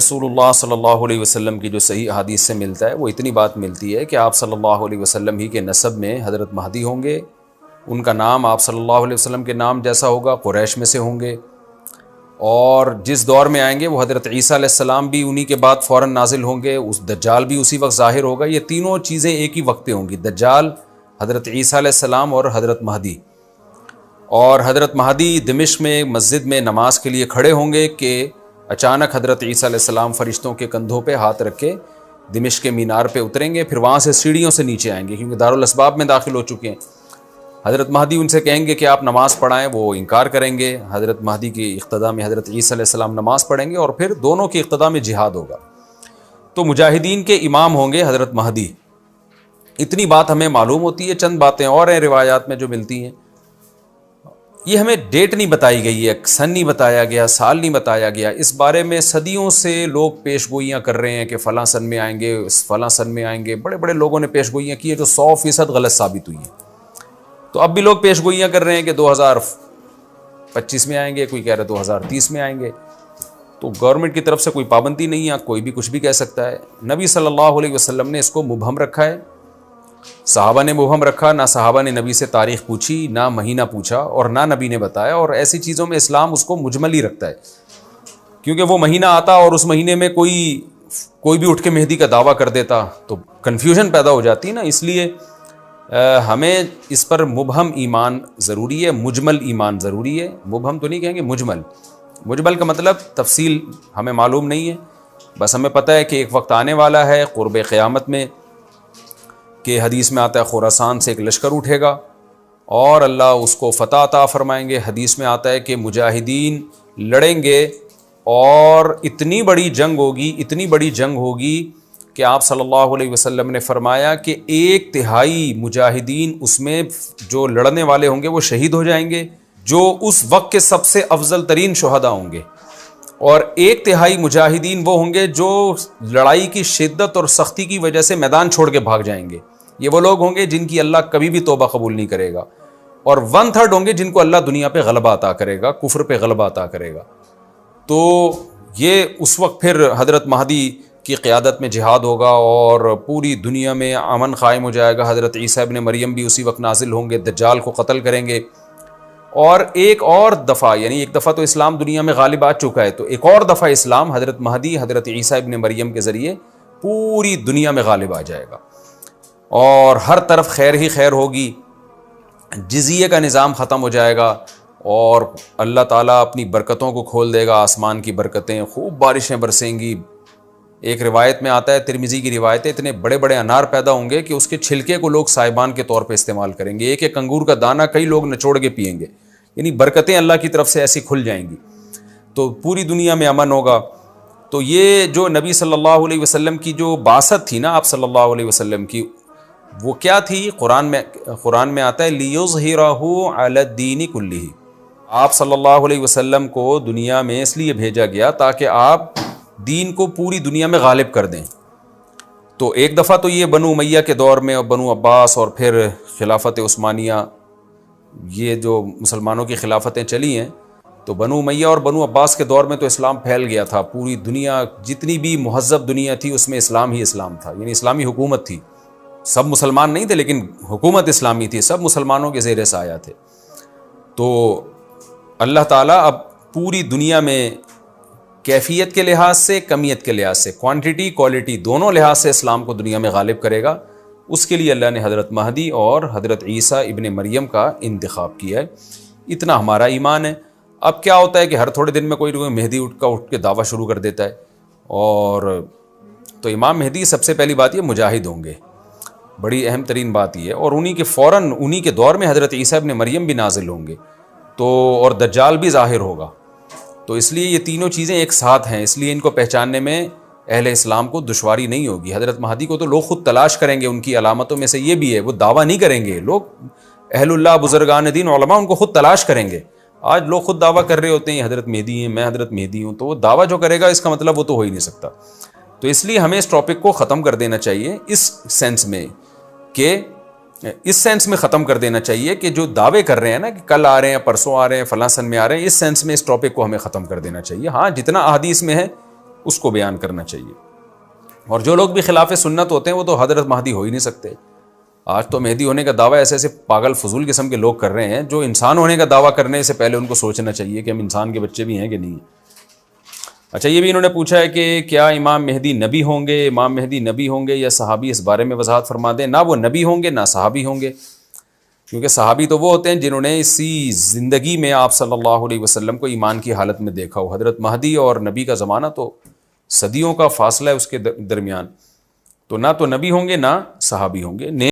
رسول اللہ صلی اللہ علیہ وسلم کی جو صحیح احادیث سے ملتا ہے وہ اتنی بات ملتی ہے کہ آپ صلی اللہ علیہ وسلم ہی کے نسب میں حضرت مہدی ہوں گے. ان کا نام آپ صلی اللہ علیہ وسلم کے نام جیسا ہوگا، قریش میں سے ہوں گے، اور جس دور میں آئیں گے وہ حضرت عیسیٰ علیہ السلام بھی انہی کے بعد فوراً نازل ہوں گے، اس دجال بھی اسی وقت ظاہر ہوگا. یہ تینوں چیزیں ایک ہی وقت پہ ہوں گی، دجال، حضرت عیسیٰ علیہ السلام اور حضرت مہدی. اور حضرت مہدی دمشق میں مسجد میں نماز کے لیے کھڑے ہوں گے کہ اچانک حضرت عیسیٰ علیہ السلام فرشتوں کے کندھوں پہ ہاتھ رکھ کے دمشق کے مینار پہ اتریں گے، پھر وہاں سے سیڑھیوں سے نیچے آئیں گے کیونکہ دارالاسباب میں داخل ہو چکے ہیں. حضرت مہدی ان سے کہیں گے کہ آپ نماز پڑھائیں، وہ انکار کریں گے. حضرت مہدی کی اقتداء میں حضرت عیسیٰ علیہ السلام نماز پڑھیں گے اور پھر دونوں کی اقتداء میں جہاد ہوگا. تو مجاہدین کے امام ہوں گے حضرت مہدی. اتنی بات ہمیں معلوم ہوتی ہے. چند باتیں اور ہیں روایات میں جو ملتی ہیں. یہ ہمیں ڈیٹ نہیں بتائی گئی ہے، سن نہیں بتایا گیا، سال نہیں بتایا گیا. اس بارے میں صدیوں سے لوگ پیش گوئیاں کر رہے ہیں کہ فلاں سن میں آئیں گے، فلاں سن میں آئیں گے. بڑے بڑے لوگوں نے پیش گوئیاں کی ہیں جو 100% غلط ثابت ہوئی ہیں. تو اب بھی لوگ پیش گوئیاں کر رہے ہیں کہ 2025 میں آئیں گے، کوئی کہہ رہا ہے 2030 میں آئیں گے. تو گورنمنٹ کی طرف سے کوئی پابندی نہیں ہے، کوئی بھی کچھ بھی کہہ سکتا ہے. نبی صلی اللہ علیہ وسلم نے اس کو مبہم رکھا ہے، صحابہ نے مبہم رکھا. نہ صحابہ نے نبی سے تاریخ پوچھی، نہ مہینہ پوچھا، اور نہ نبی نے بتایا. اور ایسی چیزوں میں اسلام اس کو مجمل ہی رکھتا ہے، کیونکہ وہ مہینہ آتا اور اس مہینے میں کوئی بھی اٹھ کے مہدی کا دعویٰ کر دیتا تو کنفیوژن پیدا ہو جاتی نا. اس لیے ہمیں اس پر مبہم ایمان ضروری ہے، مجمل ایمان ضروری ہے. مبہم تو نہیں کہیں گے، مجمل. مجمل کا مطلب تفصیل ہمیں معلوم نہیں ہے، بس ہمیں پتہ ہے کہ ایک وقت آنے والا ہے قرب قیامت میں کہ حدیث میں آتا ہے خراسان سے ایک لشکر اٹھے گا اور اللہ اس کو فتح عطا فرمائیں گے. حدیث میں آتا ہے کہ مجاہدین لڑیں گے اور اتنی بڑی جنگ ہوگی کہ آپ صلی اللہ علیہ وسلم نے فرمایا کہ 1/3 مجاہدین اس میں جو لڑنے والے ہوں گے وہ شہید ہو جائیں گے، جو اس وقت کے سب سے افضل ترین شہداء ہوں گے. اور 1/3 مجاہدین وہ ہوں گے جو لڑائی کی شدت اور سختی کی وجہ سے میدان چھوڑ کے بھاگ جائیں گے. یہ وہ لوگ ہوں گے جن کی اللہ کبھی بھی توبہ قبول نہیں کرے گا. اور 1/3 ہوں گے جن کو اللہ دنیا پہ غلبہ عطا کرے گا، کفر پہ غلبہ عطا کرے گا. تو یہ اس وقت پھر حضرت مہدی کی قیادت میں جہاد ہوگا اور پوری دنیا میں امن قائم ہو جائے گا. حضرت عیسیٰ ابن مریم بھی اسی وقت نازل ہوں گے، دجال کو قتل کریں گے. اور ایک اور دفعہ، یعنی ایک دفعہ تو اسلام دنیا میں غالب آ چکا ہے، تو ایک اور دفعہ اسلام حضرت مہدی، حضرت عیسیٰ ابن مریم کے ذریعے پوری دنیا میں غالب آ جائے گا اور ہر طرف خیر ہی خیر ہوگی. جزیے کا نظام ختم ہو جائے گا اور اللہ تعالیٰ اپنی برکتوں کو کھول دے گا. آسمان کی برکتیں، خوب بارشیں برسیں گی. ایک روایت میں آتا ہے، ترمذی کی روایت ہے، اتنے بڑے بڑے انار پیدا ہوں گے کہ اس کے چھلکے کو لوگ سائبان کے طور پہ استعمال کریں گے. ایک ایک انگور کا دانہ کئی لوگ نچوڑ کے پئیں گے. یعنی برکتیں اللہ کی طرف سے ایسی کھل جائیں گی تو پوری دنیا میں امن ہوگا. تو یہ جو نبی صلی اللہ علیہ وسلم کی جو بعثت تھی نا، آپ صلی اللہ علیہ وسلم کی، وہ کیا تھی؟ قرآن میں آتا ہے لِيُظْهِرَهُ عَلَى الدِّينِ كُلِّهِ. آپ صلی اللہ علیہ وسلم کو دنیا میں اس لیے بھیجا گیا تاکہ آپ دین کو پوری دنیا میں غالب کر دیں. تو ایک دفعہ تو یہ بنو امیہ کے دور میں اور بنو عباس اور پھر خلافت عثمانیہ، یہ جو مسلمانوں کی خلافتیں چلی ہیں، تو بنو امیہ اور بنو عباس کے دور میں تو اسلام پھیل گیا تھا. پوری دنیا، جتنی بھی مہذب دنیا تھی اس میں اسلام ہی اسلام تھا. یعنی اسلامی حکومت تھی. سب مسلمان نہیں تھے لیکن حکومت اسلامی تھی، سب مسلمانوں کے زیر سایہ تھے. تو اللہ تعالیٰ اب پوری دنیا میں کیفیت کے لحاظ سے، کمیت کے لحاظ سے، کوانٹٹی کوالٹی دونوں لحاظ سے اسلام کو دنیا میں غالب کرے گا. اس کے لیے اللہ نے حضرت مہدی اور حضرت عیسیٰ ابن مریم کا انتخاب کیا ہے. اتنا ہمارا ایمان ہے. اب کیا ہوتا ہے کہ ہر تھوڑے دن میں کوئی مہدی اٹھ کے دعویٰ شروع کر دیتا ہے. اور تو امام مہدی سب سے پہلی بات یہ مجاہد ہوں گے، بڑی اہم ترین بات یہ ہے. اور انہی کے دور میں حضرت عیسیٰ ابن مریم بھی نازل ہوں گے، تو اور دجال بھی ظاہر ہوگا. تو اس لیے یہ تینوں چیزیں ایک ساتھ ہیں، اس لیے ان کو پہچاننے میں اہل اسلام کو دشواری نہیں ہوگی. حضرت مہدی کو تو لوگ خود تلاش کریں گے. ان کی علامتوں میں سے یہ بھی ہے، وہ دعویٰ نہیں کریں گے. لوگ اہل اللہ، بزرگان دین، علماء ان کو خود تلاش کریں گے. آج لوگ خود دعویٰ کر رہے ہوتے ہیں حضرت مہدی ہیں، میں حضرت مہدی ہوں، تو وہ دعویٰ جو کرے گا اس کا مطلب وہ تو ہو ہی نہیں سکتا. تو اس لیے ہمیں اس ٹاپک کو ختم کر دینا چاہیے، اس سینس میں ختم کر دینا چاہیے کہ جو دعوے کر رہے ہیں نا کہ کل آ رہے ہیں، پرسوں آ رہے ہیں، فلاں سن میں آ رہے ہیں، اس سینس میں اس ٹاپک کو ہمیں ختم کر دینا چاہیے. ہاں، جتنا احادیث میں ہے اس کو بیان کرنا چاہیے. اور جو لوگ بھی خلاف سنت ہوتے ہیں وہ تو حضرت مہدی ہو ہی نہیں سکتے. آج تو مہدی ہونے کا دعویٰ ایسے ایسے پاگل فضول قسم کے لوگ کر رہے ہیں جو انسان ہونے کا دعویٰ کرنے سے پہلے ان کو سوچنا چاہیے کہ ہم انسان کے بچے بھی ہیں کہ نہیں. اچھا یہ بھی انہوں نے پوچھا ہے کہ کیا امام مہدی نبی ہوں گے؟ امام مہدی نبی ہوں گے یا صحابی؟ اس بارے میں وضاحت فرما دیں. نہ وہ نبی ہوں گے نہ صحابی ہوں گے، کیونکہ صحابی تو وہ ہوتے ہیں جنہوں نے اسی زندگی میں آپ صلی اللہ علیہ وسلم کو ایمان کی حالت میں دیکھا ہو. حضرت مہدی اور نبی کا زمانہ تو صدیوں کا فاصلہ ہے اس کے درمیان، تو نہ تو نبی ہوں گے نہ صحابی ہوں گے.